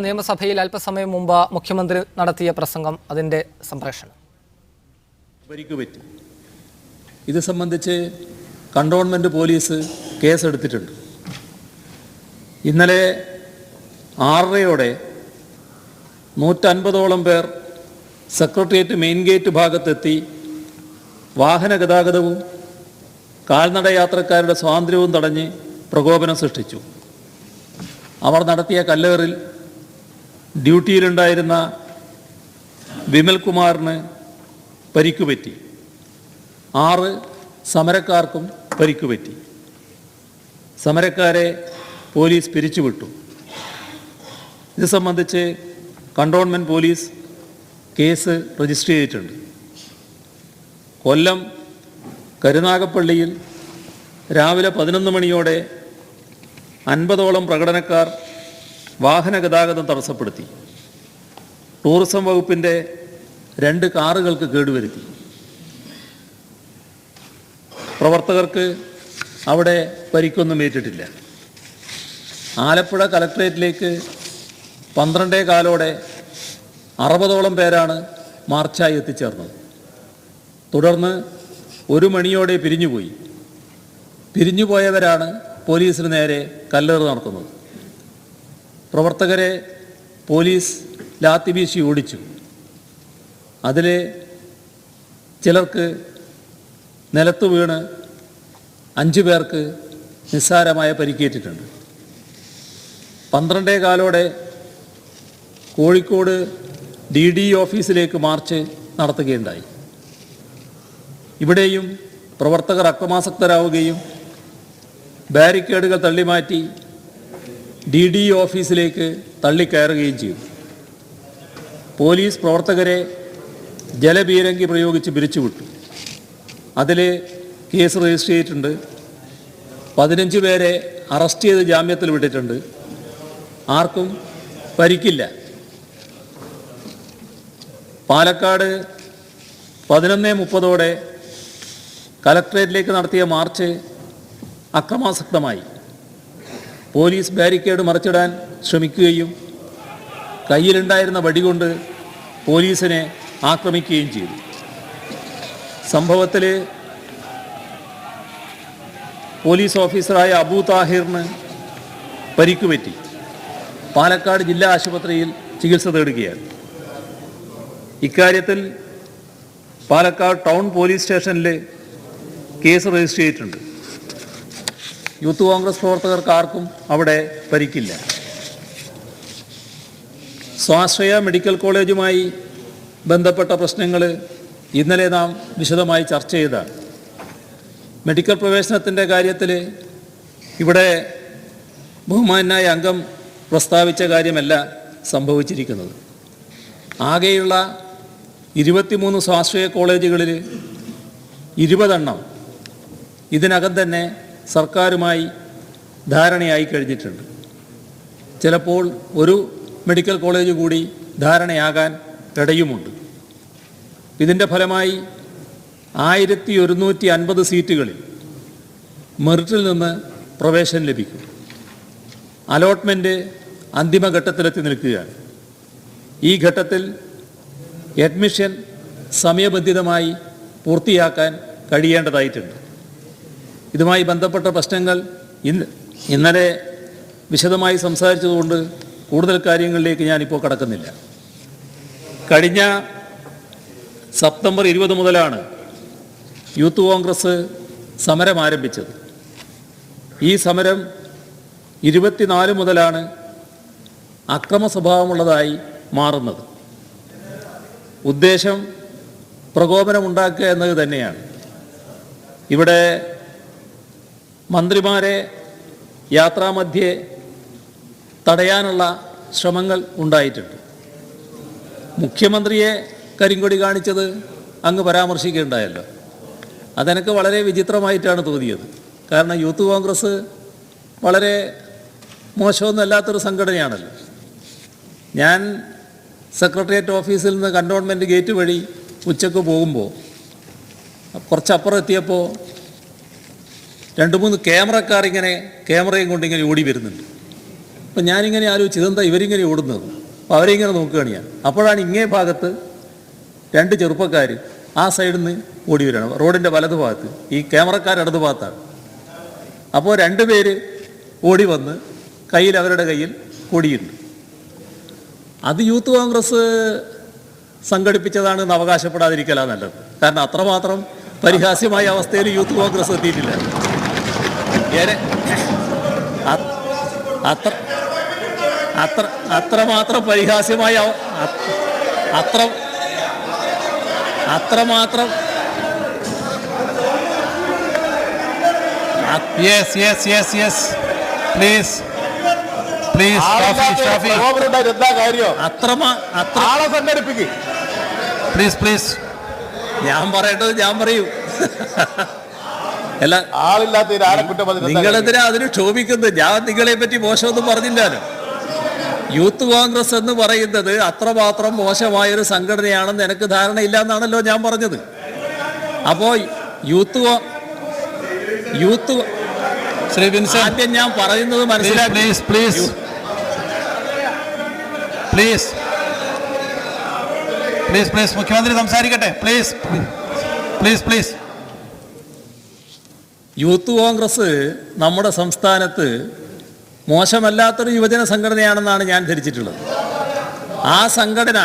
നിയമസഭയിൽ അല്പസമയം മുമ്പ് മുഖ്യമന്ത്രി നടത്തിയ പ്രസംഗം അതിൻ്റെ സംപ്രേഷണം. ഇത് സംബന്ധിച്ച് കണ്ടോൺമെൻറ്റ് പോലീസ് കേസെടുത്തിട്ടുണ്ട്. ഇന്നലെ 6:30 150ഓളം പേർ സെക്രട്ടേറിയറ്റ് മെയിൻ ഗേറ്റ് ഭാഗത്തെത്തി വാഹന ഗതാഗതവും കാൽനട യാത്രക്കാരുടെ സ്വാതന്ത്ര്യവും തടഞ്ഞ് പ്രകോപനം സൃഷ്ടിച്ചു. അവർ നടത്തിയ കല്ലേറിൽ ഡ്യൂട്ടിയിലുണ്ടായിരുന്ന വിമൽകുമാറിന് പരിക്കുപറ്റി. 6 സമരക്കാർക്കും പരിക്കുപറ്റി. സമരക്കാരെ പോലീസ് പിരിച്ചുവിട്ടു. ഇത് സംബന്ധിച്ച് കണ്ടോൺമെൻറ്റ് പോലീസ് കേസ് രജിസ്റ്റർ ചെയ്തിട്ടുണ്ട്. കൊല്ലം കരുനാഗപ്പള്ളിയിൽ രാവിലെ 11 മണിയോടെ 50ഓളം പ്രകടനക്കാർ വാഹന ഗതാഗതം തടസ്സപ്പെടുത്തി. ടൂറിസം വകുപ്പിൻ്റെ 2 കാറുകൾക്ക് കേടുവരുത്തി. പ്രവർത്തകർക്ക് അവിടെ പരിക്കൊന്നും ഏറ്റിട്ടില്ല. ആലപ്പുഴ കലക്ട്രേറ്റിലേക്ക് 12:15 60ഓളം പേരാണ് മാർച്ചായി എത്തിച്ചേർന്നത്. തുടർന്ന് 1 മണിയോടെ പിരിഞ്ഞുപോയി. പിരിഞ്ഞുപോയവരാണ് പോലീസിന് നേരെ കല്ലേറ് നടത്തുന്നത്. പ്രവർത്തകരെ പോലീസ് ലാത്തി വീശി ഓടിച്ചു. അതിൽ ചിലർക്ക് നിലത്ത് വീണ് 5 പേർക്ക് നിസ്സാരമായ പരിക്കേറ്റിട്ടുണ്ട്. 12:15 കോഴിക്കോട് DD ഓഫീസിലേക്ക് മാർച്ച് നടത്തുകയുണ്ടായി. ഇവിടെയും പ്രവർത്തകർ അക്രമാസക്തരാവുകയും ബാരിക്കേഡുകൾ തള്ളിമാറ്റി DD ഓഫീസിലേക്ക് തള്ളിക്കയറുകയും ചെയ്തു. പോലീസ് പ്രവർത്തകരെ ജലപീരങ്കി പ്രയോഗിച്ച് പിരിച്ചുവിട്ടു. അതിൽ കേസ് രജിസ്റ്റർ ചെയ്തിട്ടുണ്ട്. 15 പേരെ അറസ്റ്റ് ചെയ്ത് ജാമ്യത്തിൽ വിട്ടിട്ടുണ്ട്. ആർക്കും പരിക്കില്ല. പാലക്കാട് 11:30 കലക്ട്രേറ്റിലേക്ക് നടത്തിയ മാർച്ച് അക്രമാസക്തമായി. പോലീസ് ബാരിക്കേഡ് മറിച്ചിടാൻ ശ്രമിക്കുകയും കയ്യിലുണ്ടായിരുന്ന വടികൊണ്ട് പോലീസിനെ ആക്രമിക്കുകയും ചെയ്തു. സംഭവത്തിൽ പോലീസ് ഓഫീസറായ അബൂ താഹിറിന് പരിക്കുപറ്റി. പാലക്കാട് ജില്ലാ ആശുപത്രിയിൽ ചികിത്സ തേടുകയാണ്. ഇക്കാര്യത്തിൽ പാലക്കാട് ടൗൺ പോലീസ് സ്റ്റേഷനിൽ കേസ് രജിസ്റ്റർ ചെയ്തിട്ടുണ്ട്. യൂത്ത് കോൺഗ്രസ് പ്രവർത്തകർക്ക് ആർക്കും അവിടെ പരിക്കില്ല. സ്വാശ്രയ മെഡിക്കൽ കോളേജുമായി ബന്ധപ്പെട്ട പ്രശ്നങ്ങൾ ഇന്നലെ നാം വിശദമായി ചർച്ച ചെയ്തതാണ്. മെഡിക്കൽ പ്രവേശനത്തിൻ്റെ കാര്യത്തിൽ ഇവിടെ ബഹുമാന്യനായ അംഗം പ്രസ്താവിച്ച കാര്യമല്ല സംഭവിച്ചിരിക്കുന്നത്. ആകെയുള്ള 23 സ്വാശ്രയ കോളേജുകളിൽ 20 എണ്ണം ഇതിനകം തന്നെ സർക്കാരുമായി ധാരണയായി കഴിഞ്ഞിട്ടുണ്ട്. ചിലപ്പോൾ ഒരു മെഡിക്കൽ കോളേജ് കൂടി ധാരണയാകാൻ ഇടയുമുണ്ട്. ഇതിൻ്റെ ഫലമായി 1150 സീറ്റുകളിൽ മെറിറ്റിൽ നിന്ന് പ്രവേശനം ലഭിക്കും. അലോട്ട്മെൻറ്റ് അന്തിമഘട്ടത്തിലെത്തി നിൽക്കുകയാണ്. ഈ ഘട്ടത്തിൽ അഡ്മിഷൻ സമയബന്ധിതമായി പൂർത്തിയാക്കാൻ കഴിയേണ്ടതായിട്ടുണ്ട്. ഇതുമായി ബന്ധപ്പെട്ട പ്രശ്നങ്ങൾ ഇന്നലെ വിശദമായി സംസാരിച്ചതുകൊണ്ട് കൂടുതൽ കാര്യങ്ങളിലേക്ക് ഞാനിപ്പോൾ കടക്കുന്നില്ല. കഴിഞ്ഞ സെപ്റ്റംബർ 20 മുതലാണ് യൂത്ത് കോൺഗ്രസ് സമരം ആരംഭിച്ചത്. ഈ സമരം 24 മുതലാണ് അക്രമ സ്വഭാവമുള്ളതായി മാറുന്നത്. ഉദ്ദേശം പ്രകോപനമുണ്ടാക്കുക എന്നത് തന്നെയാണ്. ഇവിടെ മന്ത്രിമാരെ യാത്രാമധ്യേ തടയാനുള്ള ശ്രമങ്ങൾ ഉണ്ടായിട്ടുണ്ട്. മുഖ്യമന്ത്രിയെ കരിങ്കൊടി കാണിച്ചത് അങ്ങ് പരാമർശിക്കുകയുണ്ടായല്ലോ. അതെനിക്ക് വളരെ വിചിത്രമായിട്ടാണ് തോന്നിയത്. കാരണം യൂത്ത് കോൺഗ്രസ് വളരെ മോശമൊന്നുമല്ലാത്തൊരു സംഘടനയാണല്ലോ. ഞാൻ സെക്രട്ടേറിയറ്റ് ഓഫീസിൽ നിന്ന് കണ്ടോൺമെൻറ്റ് ഗേറ്റ് വഴി ഉച്ചക്ക് പോകുമ്പോൾ കുറച്ചപ്പുറം എത്തിയപ്പോൾ 2-3 ക്യാമറക്കാർ ഇങ്ങനെ ക്യാമറയും കൊണ്ട് ഇങ്ങനെ ഓടി വരുന്നുണ്ട്. അപ്പം ഞാനിങ്ങനെ ആലോചിച്ച് ഇതെന്താ ഇവരിങ്ങനെ ഓടുന്നത്. അപ്പോൾ അവരിങ്ങനെ നോക്കുകയാണ് ഞാൻ. അപ്പോഴാണ് ഇങ്ങേ ഭാഗത്ത് 2 ചെറുപ്പക്കാർ ആ സൈഡിൽ നിന്ന് ഓടി വരികയാണ്, റോഡിൻ്റെ വലതു ഭാഗത്ത്, ഈ ക്യാമറക്കാർ ഇടതു ഭാഗത്താണ്. അപ്പോൾ 2 പേര് ഓടി വന്ന് അവരുടെ കയ്യിൽ കൊടിയുണ്ട്. അത് യൂത്ത് കോൺഗ്രസ് സംഘടിപ്പിച്ചതാണെന്ന് അവകാശപ്പെടാതിരിക്കലാ നല്ലത്. കാരണം അത്രമാത്രം പരിഹാസ്യമായ അവസ്ഥയിൽ യൂത്ത് കോൺഗ്രസ് എത്തിയിട്ടില്ല. അത്രമാത്രം പരിഹാസ്യമായ അത്രമാത്രം ഞാൻ പറയേണ്ടത് ഞാൻ പറയൂ. അല്ല, നിങ്ങളെന്തിനാ അതിന് ക്ഷോഭിക്കുന്നത്? ഞാൻ നിങ്ങളെ പറ്റി മോശമൊന്നും പറഞ്ഞില്ലല്ലോ. യൂത്ത് കോൺഗ്രസ് എന്ന് പറയുന്നത് അത്രമാത്രം മോശമായൊരു സംഘടനയാണെന്ന് എനിക്ക് ധാരണയില്ല എന്നാണല്ലോ ഞാൻ പറഞ്ഞത്. അപ്പോൾ ശ്രീ വിൻസെന്റ്, ആദ്യം ഞാൻ പറയുന്നത് മനസ്സിലാക്കി. പ്ലീസ് മുഖ്യമന്ത്രി സംസാരിക്കട്ടെ. പ്ലീസ്. യൂത്ത് കോൺഗ്രസ് നമ്മുടെ സംസ്ഥാനത്ത് മോശമല്ലാത്തൊരു യുവജന സംഘടനയാണെന്നാണ് ഞാൻ ധരിച്ചിട്ടുള്ളത്. ആ സംഘടന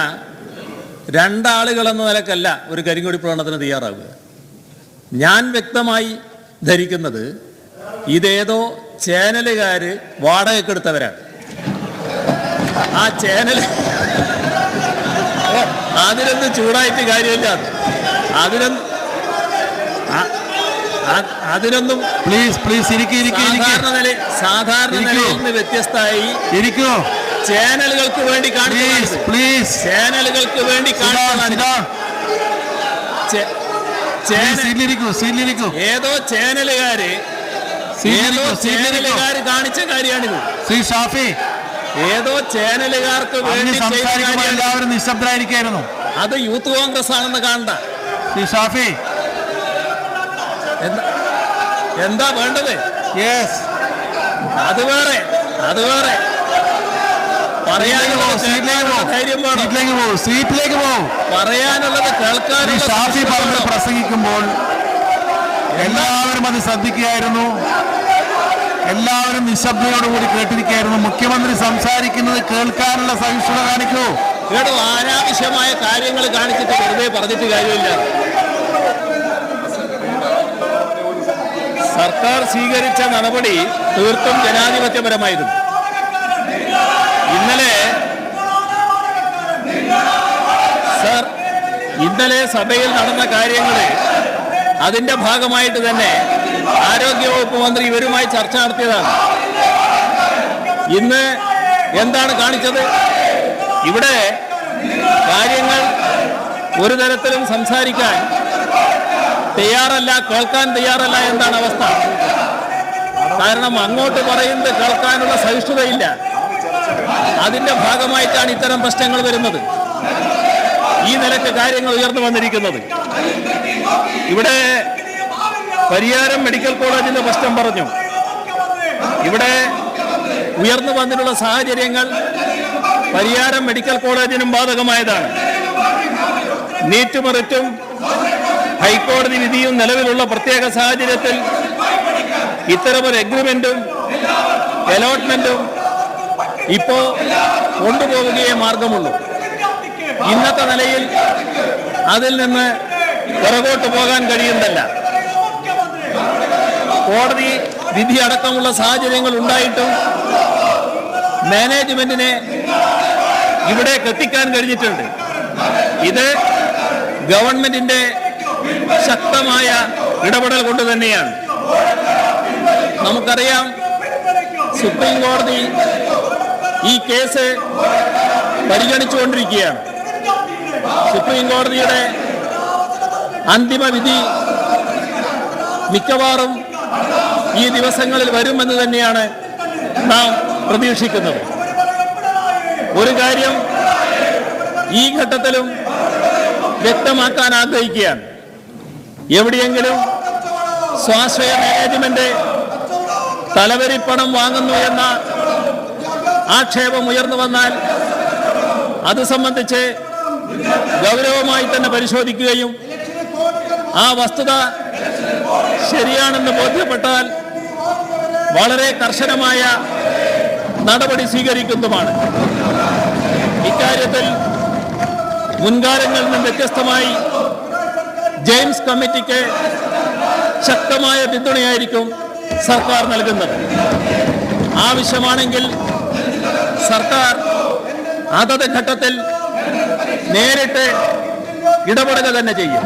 2 ആളുകളെന്ന നിലക്കല്ല ഒരു കരിങ്കൊടി പ്രകടനത്തിന് തയ്യാറാവുക. ഞാൻ വ്യക്തമായി ധരിക്കുന്നത് ഇതേതോ ചാനലുകാർ വാടകയ്ക്കെടുത്തവരാണ്. ആ ചാനൽ അതിനൊന്നും ചൂടായിട്ട് കാര്യമില്ല. അതിനൊന്നും സാധാരണ നിലയിൽ നിന്ന് വ്യത്യസ്തമായി ചാനലുകൾക്ക് വേണ്ടി ഏതോ ചാനലുകാര് കാണിച്ച കാര്യമാണിത്. ശ്രീ ഷാഫി, ഏതോ ചാനലുകാർക്ക് വേണ്ടി എല്ലാവരും നിശബ്ദരായിരിക്കായിരുന്നു. അത് യൂത്ത് കോൺഗ്രസ് ആണെന്ന് കാണണ്ട. ശ്രീ ഷാഫി, എന്താ വേണ്ടത്? അത് വേറെ പറയാനുള്ളത് കേൾക്കാൻ പ്രസംഗിക്കുമ്പോൾ എല്ലാവരും അത് ശ്രദ്ധിക്കുകയായിരുന്നു. എല്ലാവരും നിശബ്ദയോടുകൂടി കേട്ടിരിക്കുകയായിരുന്നു. മുഖ്യമന്ത്രി സംസാരിക്കുന്നത് കേൾക്കാനുള്ള സഹിഷ്ണുത കാണിക്കൂ. കേട്ടോ, അനാവശ്യമായ കാര്യങ്ങൾ കാണിച്ചിട്ട് വെറുതെ പറഞ്ഞിട്ട് കാര്യമില്ല. സർക്കാർ സ്വീകരിച്ച നടപടി തീർത്തും ജനാധിപത്യപരമായിരുന്നു. ഇന്നലെ സഭയിൽ നടന്ന കാര്യങ്ങൾ അതിൻ്റെ ഭാഗമായിട്ട് തന്നെ ആരോഗ്യവകുപ്പ് മന്ത്രി ഇവരുമായി ചർച്ച നടത്തിയതാണ്. ഇന്ന് എന്താണ് കാണിച്ചത്? ഇവിടെ കാര്യങ്ങൾ ഒരു തരത്തിലും സംസാരിക്കാൻ തയ്യാറല്ല, കേൾക്കാൻ തയ്യാറല്ല. എന്താണ് അവസ്ഥ? കാരണം അങ്ങോട്ട് പറയുന്നത് കേൾക്കാനുള്ള സഹിഷ്ണുതയില്ല. അതിൻ്റെ ഭാഗമായിട്ടാണ് ഇത്തരം പ്രശ്നങ്ങൾ വരുന്നത്. ഈ നിലക്ക് കാര്യങ്ങൾ ഉയർന്നു വന്നിരിക്കുന്നത്. ഇവിടെ പരിയാരം മെഡിക്കൽ കോളേജിന്റെ പ്രശ്നം പറഞ്ഞു. ഇവിടെ ഉയർന്നു വന്നിട്ടുള്ള സാഹചര്യങ്ങൾ പരിയാരം മെഡിക്കൽ കോളേജിനും ബാധകമായതാണ്. നീറ്റ് മെറിറ്റും ഹൈക്കോടതി വിധിയും നിലവിലുള്ള പ്രത്യേക സാഹചര്യത്തിൽ ഇത്തരമൊരു എഗ്രിമെന്റും അലോട്ട്മെന്റും ഇപ്പോൾ കൊണ്ടുപോവുകയേ മാർഗമുള്ളൂ. ഇന്നത്തെ നിലയിൽ അതിൽ നിന്ന് പുറകോട്ട് പോകാൻ കഴിയുന്നതല്ല. കോടതി വിധി അടക്കമുള്ള സാഹചര്യങ്ങൾ ഉണ്ടായിട്ടും മാനേജ്മെന്റിനെ ഇവിടേക്ക് എത്തിക്കാൻ കഴിഞ്ഞിട്ടുണ്ട്. ഇത് ഗവൺമെന്റിന്റെ ശക്തമായ ഇടപെടൽ കൊണ്ട് തന്നെയാണ്. നമുക്കറിയാം, സുപ്രീം കോടതി ഈ കേസ് പരിഗണിച്ചുകൊണ്ടിരിക്കുകയാണ്. സുപ്രീം കോടതിയുടെ അന്തിമ വിധി മിക്കവാറും ഈ ദിവസങ്ങളിൽ വരുമെന്ന് തന്നെയാണ് നാം പ്രതീക്ഷിക്കുന്നത്. ഒരു കാര്യം ഈ ഘട്ടത്തിലും വ്യക്തമാക്കാൻ ആഗ്രഹിക്കുകയാണ്. എവിടെയെങ്കിലും സ്വാശ്രയ മാനേജ്മെന്റ് തലവരിപ്പണം വാങ്ങുന്നു എന്ന ആക്ഷേപം ഉയർന്നു വന്നാൽ അത് സംബന്ധിച്ച് ഗൗരവമായി തന്നെ പരിശോധിക്കുകയും ആ വസ്തുത ശരിയാണെന്ന് ബോധ്യപ്പെട്ടാൽ വളരെ കർശനമായ നടപടി സ്വീകരിക്കുന്നതുമാണ്. ഇക്കാര്യത്തിൽ മുൻകാലങ്ങളിൽ നിന്ന് വ്യത്യസ്തമായി ജെയിംസ് കമ്മിറ്റിക്ക് ശക്തമായ പിന്തുണയായിരിക്കും സർക്കാർ നൽകുന്നത്. ആവശ്യമാണെങ്കിൽ സർക്കാർ അതത് ഘട്ടത്തിൽ നേരിട്ട് ഇടപെടുക തന്നെ ചെയ്യും.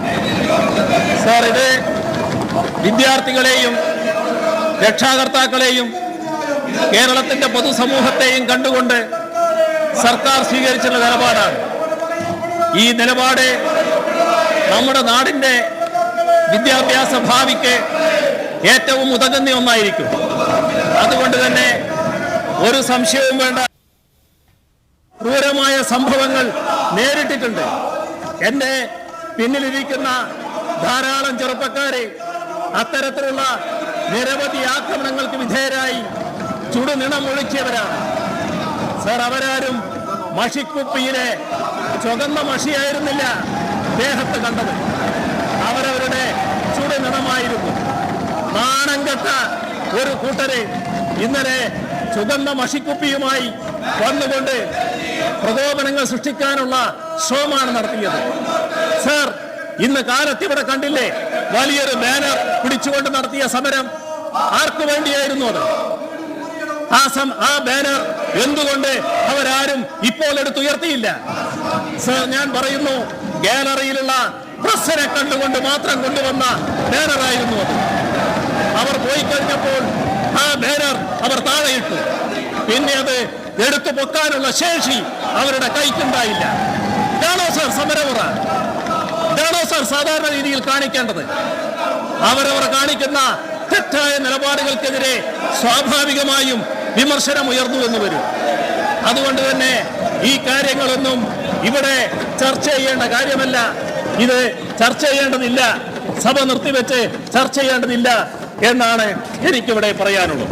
സാർ, ഇത് വിദ്യാർത്ഥികളെയും രക്ഷാകർത്താക്കളെയും കേരളത്തിന്റെ പൊതുസമൂഹത്തെയും കണ്ടുകൊണ്ട് സർക്കാർ സ്വീകരിച്ചുള്ള നിലപാടാണ്. ഈ നിലപാട് നമ്മുടെ നാടിന്റെ വിദ്യാഭ്യാസ ഭാവിക്ക് ഏറ്റവും ഉതകുന്ന ഒന്നായിരിക്കും. അതുകൊണ്ട് തന്നെ ഒരു സംശയവും വേണ്ട. ക്രൂരമായ സംഭവങ്ങൾ നേരിട്ടിട്ടുണ്ട്. എന്റെ പിന്നിലിരിക്കുന്ന ധാരാളം ചെറുപ്പക്കാരെ അത്തരത്തിലുള്ള നിരവധി ആക്രമണങ്ങൾക്ക് വിധേയരായി ചുടുനിണമൊഴുക്കിയവരാണ്. സർ, അവരാരും മഷിക്കുപ്പിയിലെ ചുവന്ന മഷിയായിരുന്നില്ല ദേഹത്ത് കണ്ടത്. അവരവരുടെ ചുടുനിണമായിരുന്നു. നാണം കെട്ട ഒരു കൂട്ടരെ ഇന്നലെ ചുവന്ന മഷിക്കുപ്പിയുമായി വന്നുകൊണ്ട് പ്രകോപനങ്ങൾ സൃഷ്ടിക്കാനുള്ള ശ്രമമാണ് നടത്തിയത്. സർ, ഇന്ന് കാലത്ത് ഇവിടെ കണ്ടില്ലേ വലിയൊരു ബാനർ പിടിച്ചുകൊണ്ട് നടത്തിയ സമരം? ആർക്കു വേണ്ടിയായിരുന്നു അത്? ആ ബാനർ എന്തുകൊണ്ട് അവരാരും ഇപ്പോൾ എടുത്തുയർത്തിയില്ല? സർ, ഞാൻ പറയുന്നു, ഗാലറിയിലുള്ള പ്രസ്സിനെ കണ്ടുകൊണ്ട് മാത്രം കൊണ്ടുവന്ന ബാനറായിരുന്നു അത്. അവർ പോയി കഴിഞ്ഞപ്പോൾ ആ ബാനർ അവർ താഴെയിട്ടു. പിന്നെ അത് എടുത്തു പൊക്കാനുള്ള ശേഷി അവരുടെ കൈക്കുണ്ടായില്ല. ഇതാണോ സർ സമരമുറ? ഇതാണോ സർ സാധാരണ രീതിയിൽ കാണിക്കേണ്ടത്? അവരവർ കാണിക്കുന്ന തെറ്റായ നിലപാടുകൾക്കെതിരെ സ്വാഭാവികമായും വിമർശനം ഉയർന്നു എന്ന് വരും. അതുകൊണ്ട് തന്നെ ഈ കാര്യങ്ങളൊന്നും ഇവിടെ ചർച്ച ചെയ്യേണ്ട കാര്യമല്ല. ഇത് ചർച്ച ചെയ്യേണ്ടതില്ല. സഭ നിർത്തിവെച്ച് ചർച്ച ചെയ്യേണ്ടതില്ല എന്നാണ് എനിക്കിവിടെ പറയാനുള്ളത്.